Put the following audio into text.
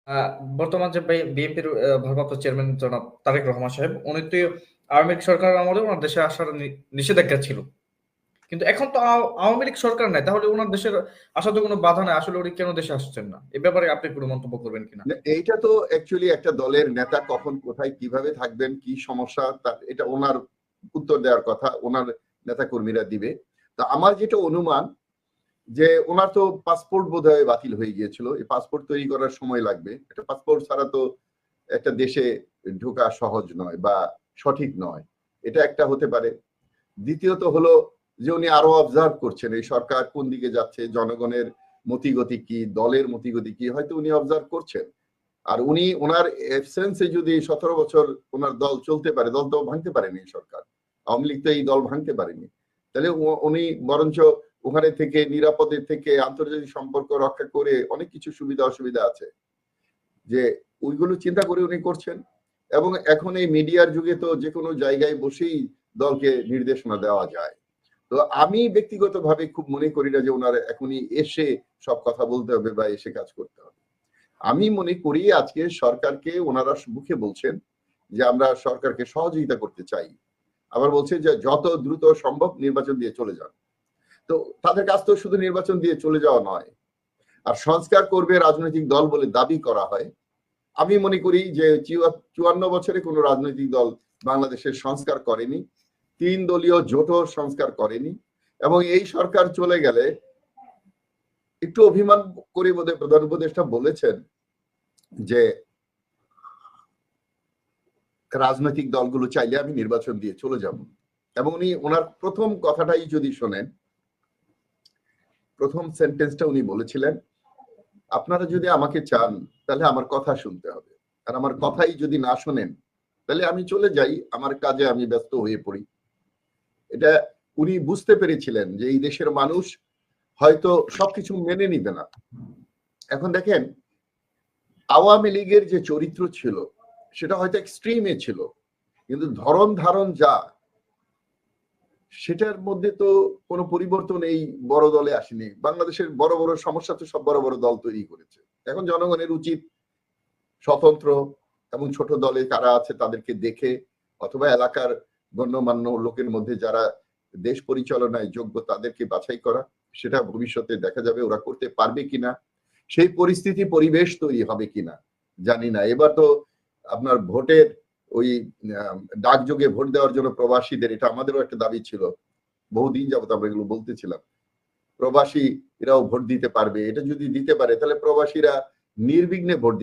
আ বর্তমান যে বিএনপির ভারপ্রাপ্ত চেয়ারম্যান জনাব তারেক রহমান সাহেব, উনি তো আওয়ামী লীগ সরকারের আমলে উনার দেশে আসার নিষেধাজ্ঞা ছিল। কিন্তু এখন তো আওয়ামী লীগ সরকার নাই। তাহলে উনার দেশের আসার তো কোনো বাধা নাই। আসলে উনি কেন দেশে আসছেন না? এ ব্যাপারে আপনি কোনো মন্তব্য করবেন কিনা? এইটা তো অ্যাকচুয়ালি একটা দলের নেতা কখন কোথায় কিভাবে থাকবেন, কি সমস্যা, তার এটা ওনার উত্তর দেওয়ার কথা, ওনার নেতা কর্মীরা দিবে। তো আমার যেটা অনুমান যে ওনার তো পাসপোর্ট বোধহয় বাতিল হয়ে গিয়েছিল। এই পাসপোর্ট তৈরি করার সময় লাগবে। একটা পাসপোর্ট ছাড়া তো একটা দেশে ঢোকা সহজ নয় বা সঠিক নয়। এটা একটা হতে পারে। দ্বিতীয়ত হলো যে উনি আরো অবজার্ভ করছেন এই সরকার কোন দিকে যাচ্ছে, জনগণের মতিগতি কি, দলের মতিগতি কি, হয়তো উনি অবজার্ভ করছেন। আর উনি ওনার এবসেন্সে যদি 17 বছর ওনার দল চলতে পারে, দল তো ভাঙতে পারেনি সরকার, আওয়ামী লীগ তো এই দল ভাঙতে পারেনি, তাহলে উনি বরঞ্চ ওখানে থেকে নিরাপদে থেকে আন্তর্জাতিক সম্পর্ক রক্ষা করে অনেক কিছু সুবিধা অসুবিধা আছে যে ওইগুলো চিন্তা করে উনি করছেন। এবং এখন এই মিডিয়ার যুগে তো যে কোনো জায়গায় বসেই দলকে নির্দেশনা দেওয়া যায়। তো আমি ব্যক্তিগতভাবে খুব মনে করি না যে ওনার এখনই এসে সব কথা বলতে হবে বা এসে কাজ করতে হবে। আমি মনে করি আজকে সরকারকে ওনারা মুখে বলছেন যে আমরা সরকারকে সহযোগিতা করতে চাই, আবার বলছে যে যত দ্রুত সম্ভব নির্বাচন দিয়ে চলে যান। তো তাদের কাজ তো শুধু নির্বাচন দিয়ে চলে যাওয়া নয়, আর সংস্কার করবে রাজনৈতিক দল বলে দাবি করা হয়। আমি মনে করি যে 54 বছরে কোনো রাজনৈতিক দল বাংলাদেশের সংস্কার করেনি, 3 দলীয় জোটও সংস্কার করেনি। এবং এই সরকার চলে গেলে একটু অভিমান করে বোধহয় প্রধান উপদেষ্টা বলেছেন যে রাজনৈতিক দলগুলো চাইলে আমি নির্বাচন দিয়ে চলে যাব। এবং উনি ওনার প্রথম কথাটাই যদি শোনেন, প্রথম সেন্টেন্সটা উনি বলেছিলেন, আপনারা যদি আমাকে চান তাহলে আমার কথা শুনতে হবে, আর আমার কথাই যদি না শোনেন তাহলে আমি চলে যাই, আমার কাজে আমি ব্যস্ত হয়ে পড়ি। এটা উনি বুঝতে পেরেছিলেন যে এই দেশের মানুষ হয়তো সবকিছু মেনে নিবে না। এখন দেখেন, আওয়ামী লীগের যে চরিত্র ছিল সেটা হয়তো এক্সট্রিমে ছিল, কিন্তু ধরন ধারণ যা, সেটার মধ্যে তো কোনো পরিবর্তন এই বড় দলে আসেনি। বাংলাদেশের বড় বড় সমস্যা তো সব বড় বড় দল তৈরি করেছে। এখন জনগণের উচিত স্বতন্ত্র এবং ছোট দলে কারা আছে তাদেরকে দেখে, অথবা এলাকার গণ্যমান্য লোকের মধ্যে যারা দেশ পরিচালনায় যোগ্য তাদেরকে বাছাই করা। সেটা ভবিষ্যতে দেখা যাবে ওরা করতে পারবে কিনা, সেই পরিস্থিতি পরিবেশ তৈরি হবে কিনা জানি না। এবার তো আপনার ভোটের ওই ডাকযোগে ভোট দেওয়ার জন্য প্রবাসীদের, এটা আমাদেরও একটা দাবি ছিল, বহুদিন যাবত আমরা এগুলো বলতেছিলাম, প্রবাসী এরাও ভোট দিতে পারবে। এটা যদি দিতে পারে তাহলে প্রবাসীরা নির্বিঘ্নে ভোট